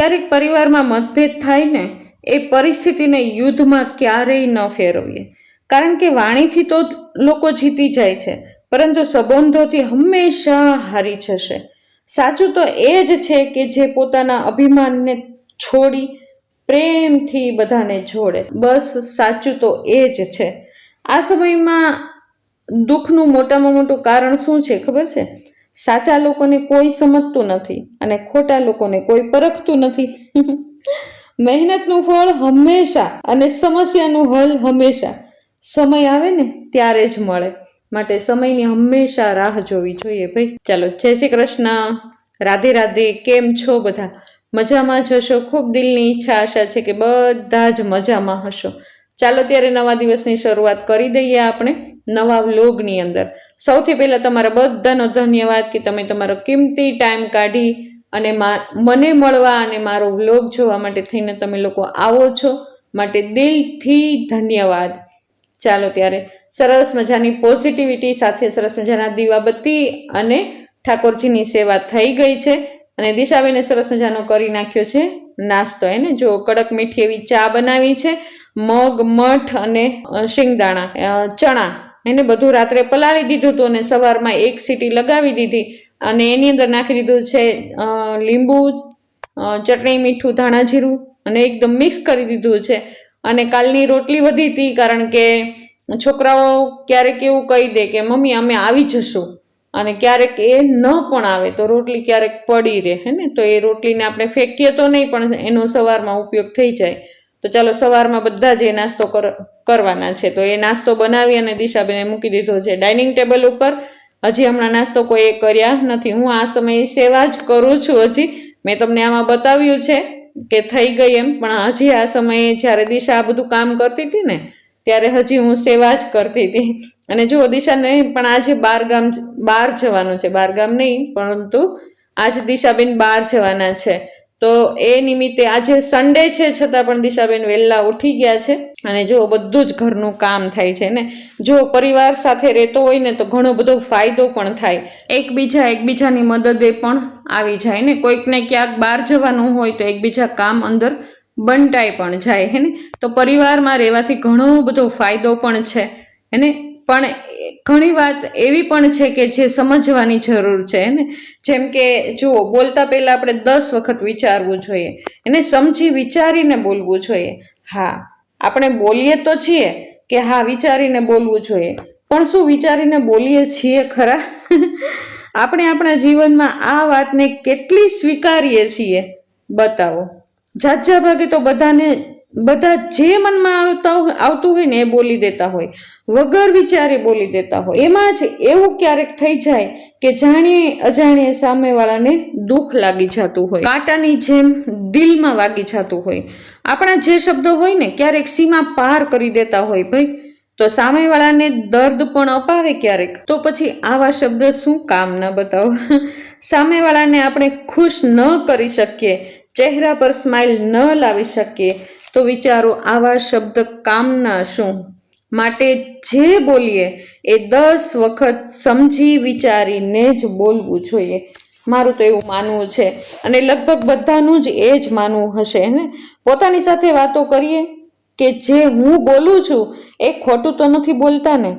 ક્યારેક પરિવારમાં મતભેદ થાય ને, એ પરિસ્થિતિને યુદ્ધમાં ક્યારેય ન ફેરવીએ, કારણ કે વાણીથી તો લોકો જીતી જાય છે, પરંતુ સંબંધોથી હંમેશા હારી જશે. સાચું તો એ જ છે કે જે પોતાના અભિમાનને છોડી પ્રેમથી બધાને જોડે. બસ સાચું તો એ જ છે. આ સમયમાં દુઃખનું મોટામાં મોટું કારણ શું છે ખબર છે? સાચા લોકોને કોઈ સમજતું નથી અને ખોટા લોકોને કોઈ પરખતું નથી. મહેનતનું ફળ હંમેશા અને સમસ્યાનું હલ હંમેશા સમય આવે ને ત્યારે જ મળે. માટે સમયની હંમેશા રાહ જોવી જોઈએ ભાઈ. ચાલો, જય શ્રી કૃષ્ણ, રાધે રાધે. કેમ છો બધા? મજામાં જ હશો. ખૂબ દિલની ઈચ્છા આશા છે કે બધા જ મજામાં હશો. ચાલો ત્યારે નવા દિવસની શરૂઆત કરી દઈએ આપણે નવા વ્લોગની અંદર. સૌથી પહેલા તમારા બધાનો ધન્યવાદ કે તમે તમારો કિંમતી ટાઈમ કાઢી અને મને મળવા અને મારો વ્લોગ જોવા માટે થઈને તમે લોકો આવો છો, માટે દિલથી ધન્યવાદ. ચાલો ત્યારે સરસ મજાની પોઝિટિવિટી સાથે સરસ મજાના દીવાબત્તી અને ઠાકોરજીની સેવા થઈ ગઈ છે અને દિશાબેને સરસ મજાનો કરી નાખ્યો છે નાસ્તો. એને જો કડક મીઠી એવી ચા બનાવી છે, મગ, મઠ અને શિંગદાણા, ચણા એને બધું રાત્રે પલાળી દીધું હતું અને સવારમાં એક સીટી લગાવી દીધી અને એની અંદર નાખી દીધું છે લીંબુ, ચટણી, મીઠું, ધાણા જીરું અને એકદમ મિક્સ કરી દીધું છે. અને કાલની રોટલી વધી હતી, કારણ કે છોકરાઓ ક્યારેક એવું કહી દે કે મમ્મી અમે આવી જશું, અને ક્યારેક એ ન પણ આવે તો રોટલી ક્યારેક પડી રહે હે ને, તો એ રોટલીને આપણે ફેંકીએ તો નહીં, પણ એનો સવારમાં ઉપયોગ થઈ જાય. તો ચાલો સવારમાં બધા જ એ નાસ્તો કરવાના છે. તો એ નાસ્તો બનાવી અને દિશાબેને મૂકી દીધો છે ડાઇનિંગ ટેબલ ઉપર. હજી હમણાં નાસ્તો કોઈ કર્યા નથી. હું આ સમયે સેવા જ કરું છું. હજી મેં તમને આમાં બતાવ્યું છે કે થઈ ગઈ એમ, પણ હજી આ સમયે જ્યારે દિશા આ બધું કામ કરતી હતી ને ત્યારે હજી હું સેવા જ કરતી હતી. અને જો દિશાને પણ આજે બહાર જવાનું છે, બહારગામ નહીં પરંતુ આજે દિશાબેન બહાર જવાના છે. તો એ નિમિત્તે આજે સન્ડે છે છતાં પણ દિશાબેન વહેલા ઉઠી ગયા છે અને જો બધું જ ઘરનું કામ થાય છે ને. જો પરિવાર સાથે રહેતો હોય ને તો ઘણો બધો ફાયદો પણ થાય, એકબીજાની મદદે પણ આવી જાય ને. કોઈકને ક્યાંક બહાર જવાનું હોય તો એકબીજા કામ અંદર બંટાઈ પણ જાય હે ને. તો પરિવારમાં રહેવાથી ઘણો બધો ફાયદો પણ છે એને. પણ ઘણી વાત એવી પણ છે કે જે સમજવાની જરૂર છે ને. જેમ કે જુઓ, બોલતા પહેલા આપણે 10 વખત વિચારવું જોઈએ, એને સમજી વિચારીને બોલવું જોઈએ. હા, આપણે બોલીએ તો છીએ કે હા વિચારીને બોલવું જોઈએ, પણ શું વિચારીને બોલીએ છીએ ખરા? આપણે આપણા જીવનમાં આ વાતને કેટલી સ્વીકારીએ છીએ બતાવો. ઝાઝા ભાગે તો બધા જે મનમાં આવતું હોય ને એ બોલી દેતા હોય, વગર વિચારે બોલી દેતા હોય. એમાં જ એવું ક્યારેક થઈ જાય કે જાણીએ અજાણીએ સામેવાળાને દુઃખ લાગી જતું હોય, કાંટાની જેમ દિલમાં વાગી જતું હોય. આપણા જે શબ્દો હોય ને ક્યારેક સીમા પાર કરી દેતા હોય ભાઈ, તો સામેવાળાને દર્દ પણ અપાવે ક્યારેક. તો પછી આવા શબ્દ શું કામ ના બતાવો? સામેવાળાને આપણે ખુશ ન કરી શકીએ, ચહેરા પર સ્માઇલ ન લાવી શકીએ, તો વિચારો આવા શબ્દ કામના શું? માટે જે બોલીએ એ 10 વખત સમજી વિચારીને જ બોલવું જોઈએ. મારું તો એવું માનવું છે અને લગભગ બધાનું જ એ જ માનવું હશે ને. પોતાની સાથે વાતો કરીએ કે જે હું બોલું છું એ ખોટું તો નથી બોલતા ને,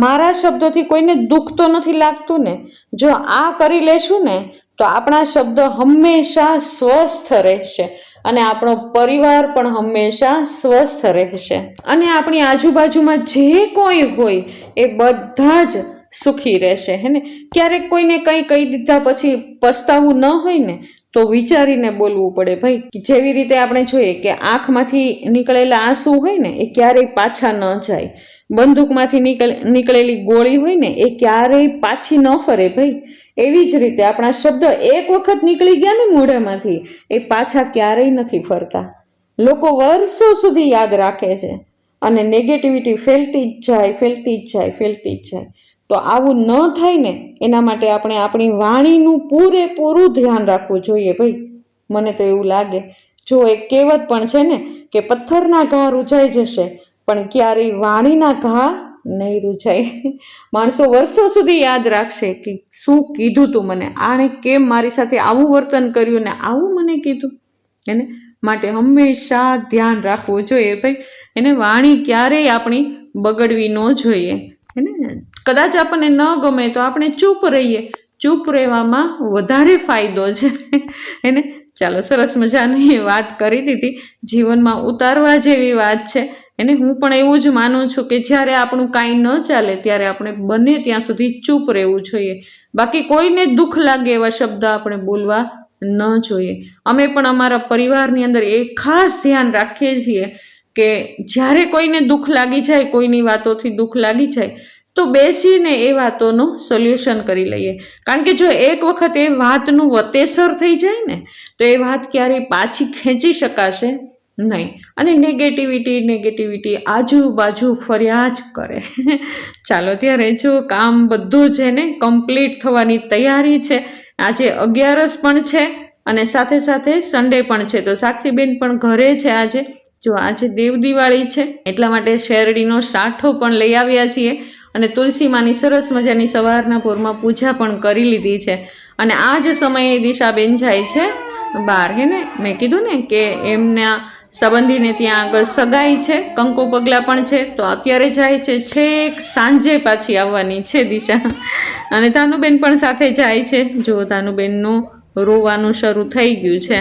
મારા શબ્દોથી કોઈને દુઃખ તો નથી લાગતું ને. જો આ કરી લેશું ને તો આપણા શબ્દ હંમેશા સ્વસ્થ રહેશે અને આપણો પરિવાર પણ હંમેશા સ્વસ્થ રહેશે. અને આપણી આજુબાજુમાં જે કોઈ હોય એ બધા જ સુખી રહેશે હે ને. ક્યારેક કોઈને કંઈ કહી દીધા પછી પસ્તાવું ન હોય ને તો વિચારીને બોલવું પડે ભાઈ. જેવી રીતે આપણે જોઈએ કે આંખમાંથી નીકળેલા આંસુ હોય ને એ ક્યારેય પાછા ન જાય, બંદૂકમાંથી નીકળેલી ગોળી હોય ને એ ક્યારેય પાછી ન ફરે ભાઈ. એવી જ રીતે આપણા શબ્દ એક વખત નીકળી ગયા ને મોઢામાંથી એ પાછા ક્યારેય નથી ફરતા. લોકો વર્ષો સુધી યાદ રાખે છે અને નેગેટિવિટી ફેલતી જ જાય. તો આવું ન થાય ને એના માટે આપણે આપણી વાણીનું પૂરેપૂરું ધ્યાન રાખવું જોઈએ ભાઈ. મને તો એવું લાગે. જો એક કહેવત પણ છે ને કે પથ્થરના ઘા રૂઝાઈ જશે પણ ક્યારેય વાણીના ઘા નહીં રૂઝાય. માણસો વર્ષો સુધી યાદ રાખશે કે શું કીધું તું મને, આણે કેમ મારી સાથે આવું વર્તન કર્યું ને આવું મને કીધું. એને માટે હંમેશા ધ્યાન રાખવું જોઈએ ભાઈ. એને વાણી ક્યારેય આપણી બગડવી ન જોઈએ. એને કદાચ આપણને ન ગમે તો આપણે ચૂપ રહીએ, ચૂપ રહેવામાં વધારે ફાયદો છે. એને ચાલો સરસ મજાની વાત કરી દીધી, જીવનમાં ઉતારવા જેવી વાત છે. એને હું પણ એવું જ માનું છું કે જ્યારે આપણું કાંઈ ન ચાલે ત્યારે આપણે બને ત્યાં સુધી ચૂપ રહેવું જોઈએ. બાકી કોઈને દુઃખ લાગે એવા શબ્દ આપણે બોલવા ન જોઈએ. અમે પણ અમારા પરિવારની અંદર એ ખાસ ધ્યાન રાખીએ છીએ કે જ્યારે કોઈને દુઃખ લાગી જાય, કોઈની વાતોથી દુઃખ લાગી જાય તો બેસીને એ વાતોનું સોલ્યુશન કરી લઈએ. કારણ કે જો એક વખત એ વાતનું વતેસર થઈ જાય ને તો એ વાત ક્યારેય પાછી ખેંચી શકાશે નહીં. અને નેગેટિવિટી આજુબાજુ ફર્યા જ કરે. ચાલો ત્યારે જો કામ બધું છે ને કમ્પ્લીટ થવાની તૈયારી છે. આજે 11 પણ છે અને સાથે સાથે સન્ડે પણ છે. તો સાક્ષીબેન પણ ઘરે છે આજે. જો આજે દેવ દિવાળી છે એટલા માટે શેરડીનો સાઠો પણ લઈ આવ્યા છીએ અને તુલસીમાની સરસ મજાની સવારના પોરમાં પૂજા પણ કરી લીધી છે. અને આ જ સમયે દિશાબેન જાય છે બહાર. હે ને મેં કીધું ને કે એમના સંબંધીને ત્યાં આગળ સગાઈ છે, કંકુ પગલા પણ છે. તો અત્યારે જાય છે, છેક સાંજે પાછી આવવાની છે દિશા. અને ધાનુબેન પણ સાથે જાય છે. જો ધાનુબેનનું રોવાનું શરૂ થઈ ગયું છે.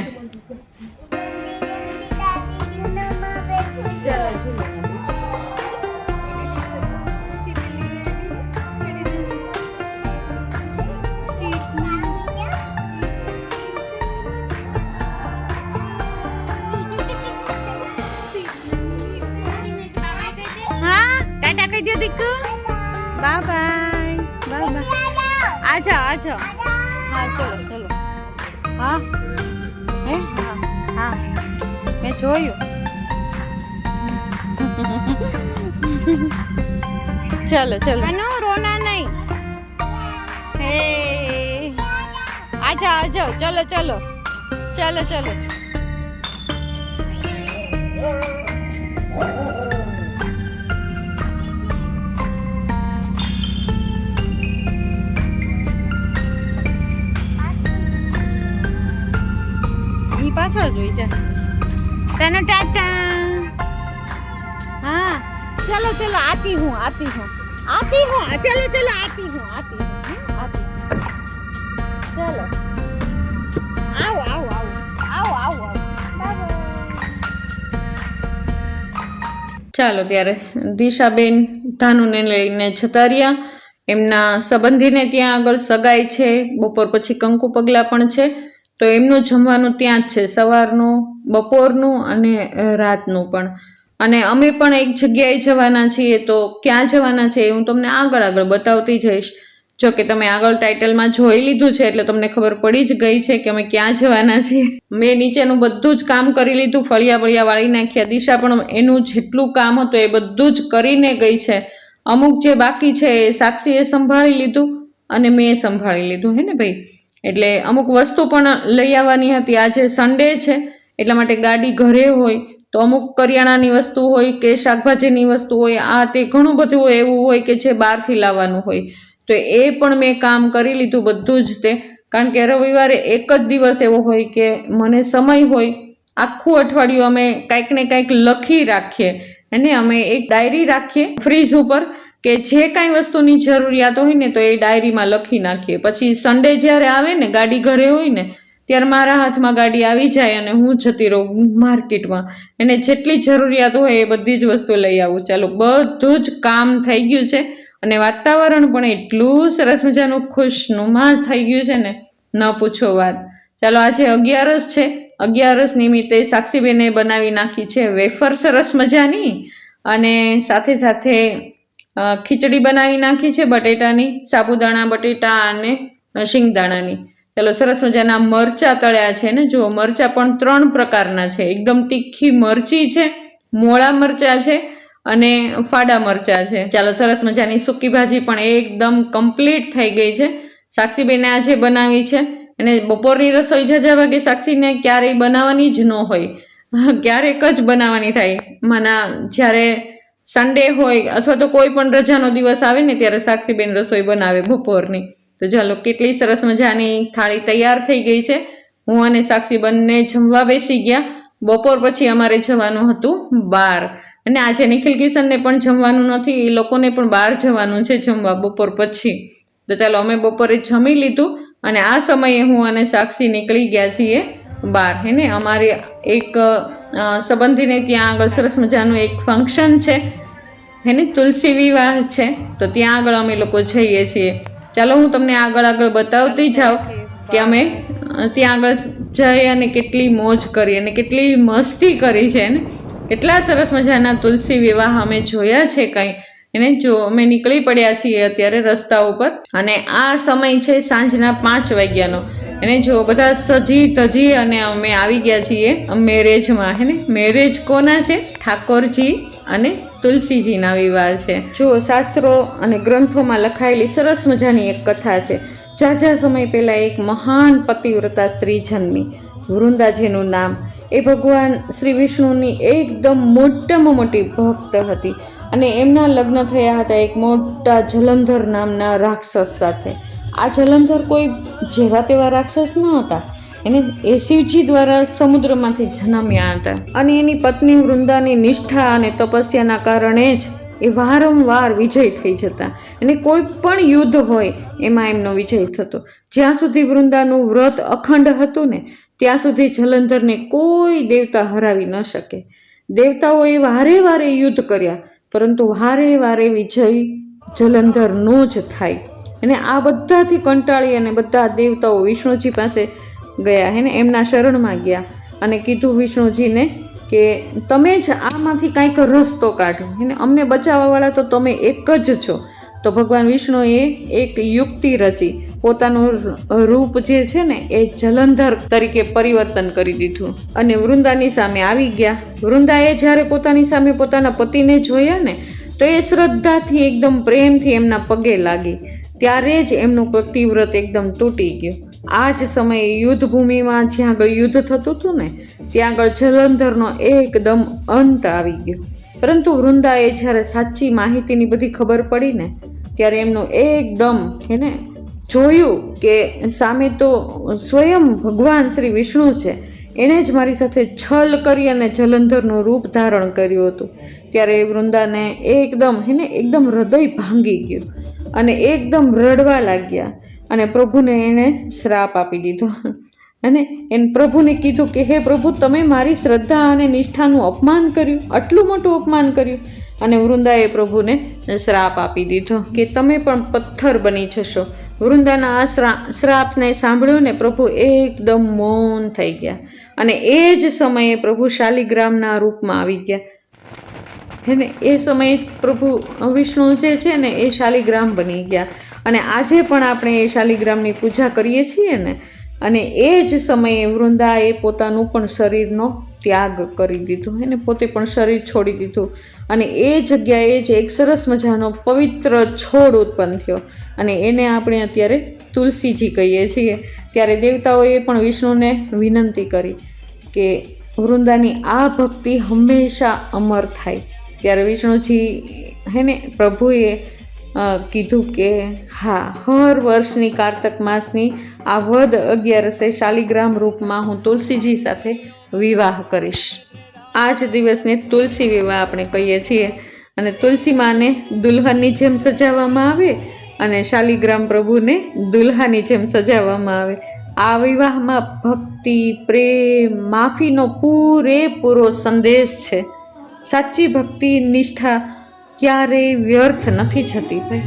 टाटा कह दिया दिक्कू, बाय बाय बाय बाय. आजा आजा. हाँ चलो चलो. हाँ હે હા હા મેં જોયું. चलो चलो कनो रोना नहीं. हे आजा आ जाओ. चलो चलो चलो चलो. पाछड़ जोई जा तने टाटा. हाँ चलो चलो आती हूँ चलो चलो आती हूँ चलो आओ आओ आओ आओ आओ आओ. ચાલો ત્યારે દિશાબેન ધાનુને લઈને જતા રહ્યા. એમના સંબંધીને ત્યાં આગળ સગાઈ છે, બપોર પછી કંકુ પગલા પણ છે. તો એમનું જમવાનું ત્યાં જ છે, સવારનું, બપોરનું અને રાતનું પણ. અને અમે પણ એક જગ્યાએ જવાના છીએ. તો ક્યાં જવાના છે એ હું તમને આગળ બતાવતી જઈશ. જો કે તમે આગળ ટાઇટલમાં જોઈ લીધું છે એટલે તમને ખબર પડી જ ગઈ છે કે અમે ક્યાં જવાના છીએ. મેં નીચેનું બધું જ કામ કરી લીધું, ફળિયા વાળી નાખ્યા. દિશા પણ એનું જેટલું કામ હતું એ બધું જ કરીને ગઈ છે. અમુક જે બાકી છે એ સાક્ષીએ સંભાળી લીધું અને મેં સંભાળી લીધું. હે ને ભાઈ, એટલે અમુક વસ્તુ પણ લઈ આવવાની હતી. આજે સન્ડે છે એટલા માટે ગાડી ઘરે હોય તો અમુક કરિયાણાની વસ્તુ હોય કે શાકભાજીની વસ્તુ હોય, આ તે ઘણું બધું એવું હોય કે જે બહારથી લાવવાનું હોય. તો એ પણ મેં કામ કરી લીધું બધું જ તે. કારણ કે રવિવારે એક જ દિવસ એવો હોય કે મને સમય હોય. આખું અઠવાડિયું અમે કાંઈક ને કાંઈક લખી રાખીએ અને અમે એક ડાયરી રાખીએ ફ્રીજ ઉપર કે જે કાંઈ વસ્તુની જરૂરિયાત હોય ને તો એ ડાયરીમાં લખી નાખીએ. પછી સન્ડે જ્યારે આવે ને, ગાડી ઘરે હોય ને, ત્યારે મારા હાથમાં ગાડી આવી જાય અને હું જતી રહું માર્કેટમાં. એને જેટલી જરૂરિયાત હોય એ બધી જ વસ્તુ લઈ આવું. ચાલો બધું જ કામ થઈ ગયું છે અને વાતાવરણ પણ એટલું સરસ મજાનું ખુશનુમા થઈ ગયું છે ને, ન પૂછો વાત. ચાલો આજે 11 છે. 11 નિમિત્તે સાક્ષીબેને બનાવી નાખી છે વેફર સરસ મજાની અને સાથે સાથે ખીચડી બનાવી નાખી છે બટેટાની, સાબુદાણા બટેટા અને શિંગદાણાની. ચાલો સરસ મજાના મરચાં તળ્યા છે ને. જુઓ, મરચાં પણ 3 પ્રકારના છે. એકદમ તીખી મરચી છે, મોળા મરચાં છે અને ફાડા મરચાં છે. ચાલો સરસ મજાની સૂકી ભાજી પણ એકદમ કમ્પ્લીટ થઈ ગઈ છે. સાક્ષીબેને આજે બનાવી છે. અને બપોરની રસોઈ જજા વાગે સાક્ષીને ક્યારેય બનાવવાની જ ન હોય, ક્યારેક જ બનાવવાની થાય. માના જ્યારે સન્ડે હોય અથવા તો કોઈ પણ રજાનો દિવસ આવે ને ત્યારે સાક્ષીબેન રસોઈ બનાવે બપોરની. તો ચાલો કેટલી સરસ મજાની થાળી તૈયાર થઈ ગઈ છે. હું અને સાક્ષી બંને જમવા બેસી ગયા. બપોર પછી અમારે જવાનું હતું બહાર, અને આજે નિખિલ કિશનને પણ જમવાનું નથી, એ લોકોને પણ બહાર જવાનું છે જમવા બપોર પછી. તો ચાલો અમે બપોરે જમી લીધું અને આ સમયે હું અને સાક્ષી નીકળી ગયા છીએ બહાર. હેને અમારે એક સંબંધીને ત્યાં આગળ સરસ મજાનું એક ફંક્શન છે, હેને તુલસી વિવાહ છે, તો ત્યાં આગળ અમે લોકો જઈએ છીએ. ચાલો હું તમને આગળ બતાવતી જાઉં કે અમે ત્યાં આગળ જઈ અને કેટલી મોજ કરી અને કેટલી મસ્તી કરી છે ને. કેટલા સરસ મજાના તુલસી વિવાહ અમે જોયા છે કંઈ એને. જો અમે નીકળી પડ્યા છીએ અત્યારે રસ્તા ઉપર, અને આ સમય છે સાંજના 5 વાગ્યાનો. એને જો બધા સજી ધજી અને અમે આવી ગયા છીએ મેરેજમાં. હેને મેરેજ કોના છે? ઠાકોરજી અને તુલસીજીના વિવાહ છે. જો શાસ્ત્રો અને ગ્રંથોમાં લખાયેલી સરસ મજાની એક કથા છે. ઝાઝા સમય પહેલાં એક મહાન પતિવ્રતા સ્ત્રી જન્મી, વૃંદાજીનું નામ. એ ભગવાન શ્રી વિષ્ણુની એકદમ મોટામાં મોટી ભક્ત હતી, અને એમના લગ્ન થયા હતા એક મોટા જલંધર નામના રાક્ષસ સાથે. આ જલંધર કોઈ જેવા તેવા રાક્ષસ ન હતા, એ શિવજી દ્વારા સમુદ્રમાંથી જન્મ્યા હતા. અને એની પત્ની વૃંદાની નિષ્ઠા અને તપસ્યાના કારણે જ એ વારંવાર વિજય થઈ જતા, અને કોઈ પણ યુદ્ધ હોય એમાં એમનો વિજય થતો. જ્યાં સુધી વૃંદાનું વ્રત અખંડ હતું ને ત્યાં સુધી જલંધરને કોઈ દેવતા હરાવી ન શકે. દેવતાઓએ વારે વારે યુદ્ધ કર્યા, પરંતુ વારે વારે વિજય જલંધરનો જ થાય. અને આ બધાથી કંટાળી અને બધા દેવતાઓ વિષ્ણુજી પાસે ગયા, હેને એમના શરણમાં ગયા અને કીધું વિષ્ણુજીને કે તમે જ આમાંથી કાંઈક રસ્તો કાઢો, હેને અમને બચાવવાવાળા તો તમે એક જ છો. તો ભગવાન વિષ્ણુએ એક યુક્તિ રચી, પોતાનું રૂપ જે છે ને એ જલંધર તરીકે પરિવર્તન કરી દીધું અને વૃંદાની સામે આવી ગયા. વૃંદાએ જ્યારે પોતાની સામે પોતાના પતિને જોયા ને તો એ શ્રદ્ધાથી એકદમ પ્રેમથી એમના પગે લાગી. ત્યારે જ એમનું પતિવ્રત એકદમ તૂટી ગયું. આ જ સમયે યુદ્ધભૂમિમાં જ્યાં આગળ યુદ્ધ થતું હતું ને ત્યાં આગળ જલંધરનો એકદમ અંત આવી ગયો. પરંતુ વૃંદાએ જ્યારે સાચી માહિતીની બધી ખબર પડી ને ત્યારે એમનું એકદમ એને જોયું કે સામે તો સ્વયં ભગવાન શ્રી વિષ્ણુ છે, એણે જ મારી સાથે છલ કરી અને જલંધરનું રૂપ ધારણ કર્યું હતું. ત્યારે વૃંદાને એકદમ હૃદય ભાંગી ગયું અને એકદમ રડવા લાગ્યા અને પ્રભુને એણે શ્રાપ આપી દીધો. અને એને પ્રભુને કીધું કે હે પ્રભુ, તમે મારી શ્રદ્ધા અને નિષ્ઠાનું અપમાન કર્યું, આટલું મોટું અપમાન કર્યું. અને વૃંદાએ પ્રભુને શ્રાપ આપી દીધો કે તમે પણ પથ્થર બની જશો. વૃંદાના આ શ્રાપને સાંભળ્યું ને પ્રભુ એકદમ મૌન થઈ ગયા, અને એ જ સમયે પ્રભુ શાલિગ્રામના રૂપમાં આવી ગયા. હેને એ સમયે પ્રભુ વિષ્ણુ જે છે ને એ શાલિગ્રામ બની ગયા. અને આજે પણ આપણે એ શાલિગ્રામની પૂજા કરીએ છીએ ને, અને એ જ સમયે વૃંદાએ પોતાનું પણ શરીરનો ત્યાગ કરી દીધો, એને પોતે પણ શરીર છોડી દીધું. અને એ જગ્યાએ જ એક સરસ મજાનો પવિત્ર છોડ ઉત્પન્ન થયો, અને એને આપણે અત્યારે તુલસીજી કહીએ છીએ. ત્યારે દેવતાઓએ પણ વિષ્ણુને વિનંતી કરી કે વૃંદાની આ ભક્તિ હંમેશા અમર થાય. ત્યારે વિષ્ણુજી પ્રભુએ કીધું કે હા, હર વર્ષની કારતક માસની આ વદ 11 શાલિગ્રામ રૂપમાં હું તુલસીજી સાથે વિવાહ કરીશ. આ જ દિવસને તુલસી વિવાહ આપણે કહીએ છીએ. અને તુલસી માને દુલ્હનની જેમ સજાવવામાં આવે અને શાલિગ્રામ પ્રભુને દુલ્હાની જેમ સજાવવામાં આવે. આ વિવાહમાં ભક્તિ, પ્રેમ, માફીનો પૂરેપૂરો સંદેશ છે. સાચી ભક્તિ નિષ્ઠા ક્યારેય વ્યર્થ નથી જતી. ભાઈ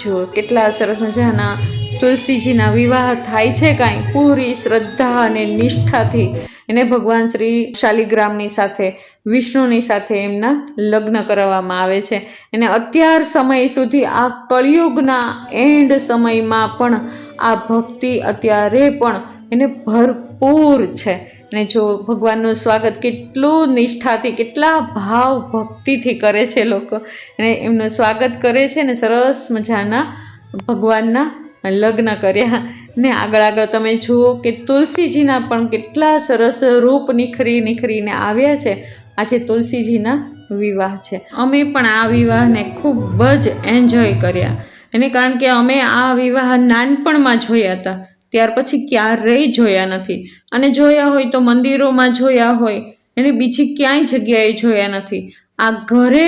જો કેટલા સરસ મજાના તુલસીજીના વિવાહ થાય છે, કાંઈ પૂરી શ્રદ્ધા અને નિષ્ઠાથી. એને ભગવાન શ્રી શાલિગ્રામની સાથે, વિષ્ણુની સાથે એમના લગ્ન કરાવવામાં આવે છે. એને અત્યાર સમય સુધી આ કળિયુગના એન્ડ સમયમાં પણ આ ભક્તિ અત્યારે પણ એને ભરપૂર છે. અને જો ભગવાનનું સ્વાગત કેટલું નિષ્ઠાથી, કેટલા ભાવ ભક્તિથી કરે છે લોકો, અને એમનું સ્વાગત કરે છે ને સરસ મજાના ભગવાનના લગ્ન કર્યા. ને આગળ તમે જુઓ કે તુલસીજીના પણ કેટલા સરસ રૂપ નિખરીને આવ્યા છે. આજે તુલસીજીના વિવાહ છે. અમે પણ આ વિવાહને ખૂબ જ એન્જોય કર્યા, અને કારણ કે અમે આ વિવાહ નાનપણમાં જોયા હતા. ત્યાર પછી ક્યારેય જોયા નથી, અને જોયા હોય તો મંદિરોમાં જોયા હોય, એને બીજી ક્યાંય જગ્યાએ જોયા નથી. આ ઘરે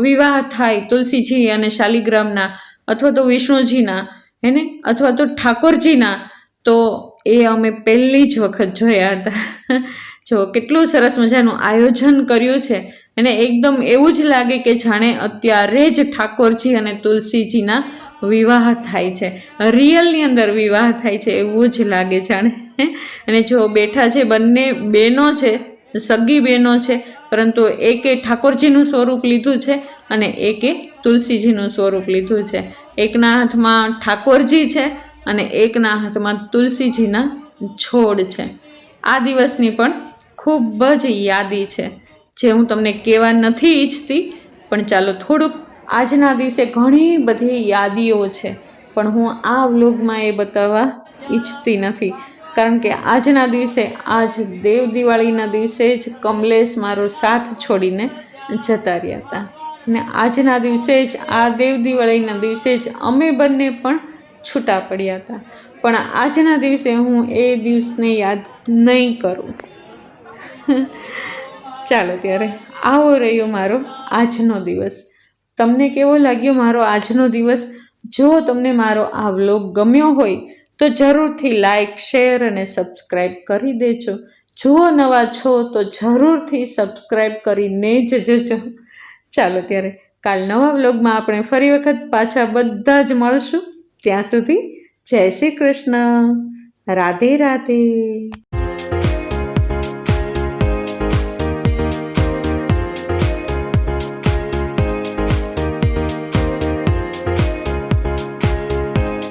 વિવાહ થાય તુલસીજી અને શાલિગ્રામના, અથવા તો વિષ્ણુજીના, હેને, અથવા તો ઠાકોરજીના, તો એ અમે પહેલી જ વખત જોયા હતા. જો કેટલું સરસ મજાનું આયોજન કર્યું છે, અને એકદમ એવું જ લાગે કે જાણે અત્યારે જ ઠાકોરજી અને તુલસીજીના વિવાહ થાય છે, રિયલની અંદર વિવાહ થાય છે એવું જ લાગે જાણે. અને જો બેઠા છે બંને બહેનો છે, સગી બહેનો છે, પરંતુ એકે ઠાકોરજીનું સ્વરૂપ લીધું છે અને એકે તુલસીજીનું સ્વરૂપ લીધું છે. એકના હાથમાં ઠાકોરજી છે અને એકના હાથમાં તુલસીજીના છોડ છે. આ દિવસની પણ ખૂબ જ યાદી છે, જે હું તમને કહેવા નથી ઈચ્છતી, પણ ચાલો થોડુંક આજના દિવસે ઘણી બધી યાદીઓ છે, પણ હું આ વ્લોગમાં એ બતાવવા ઈચ્છતી નથી, કારણ કે આજના દિવસે, આજ દેવ દિવાળીના દિવસે જ કમલેશ મારો સાથ છોડીને જતા રહ્યા હતા, અને આજના દિવસે જ, આ દેવ દિવાળીના દિવસે જ અમે બંને પણ છૂટા પડ્યા હતા. પણ આજના દિવસે હું એ દિવસને યાદ નહીં કરું. ચાલો ત્યારે, આવો રહ્યો મારો આજનો દિવસ. તમને કેવો લાગ્યો મારો આજનો દિવસ? જો તમને મારો આ વ્લોગ ગમ્યો હોય તો જરૂરથી લાઈક, શેર અને સબસ્ક્રાઈબ કરી દેજો. જો નવા છો તો જરૂરથી સબસ્ક્રાઈબ કરીને જ જજો. ચાલો ત્યારે, કાલ નવા વ્લોગમાં આપણે ફરી વખત પાછા બધા જ મળશું. ત્યાં સુધી જય શ્રી કૃષ્ણ, રાધે રાધે.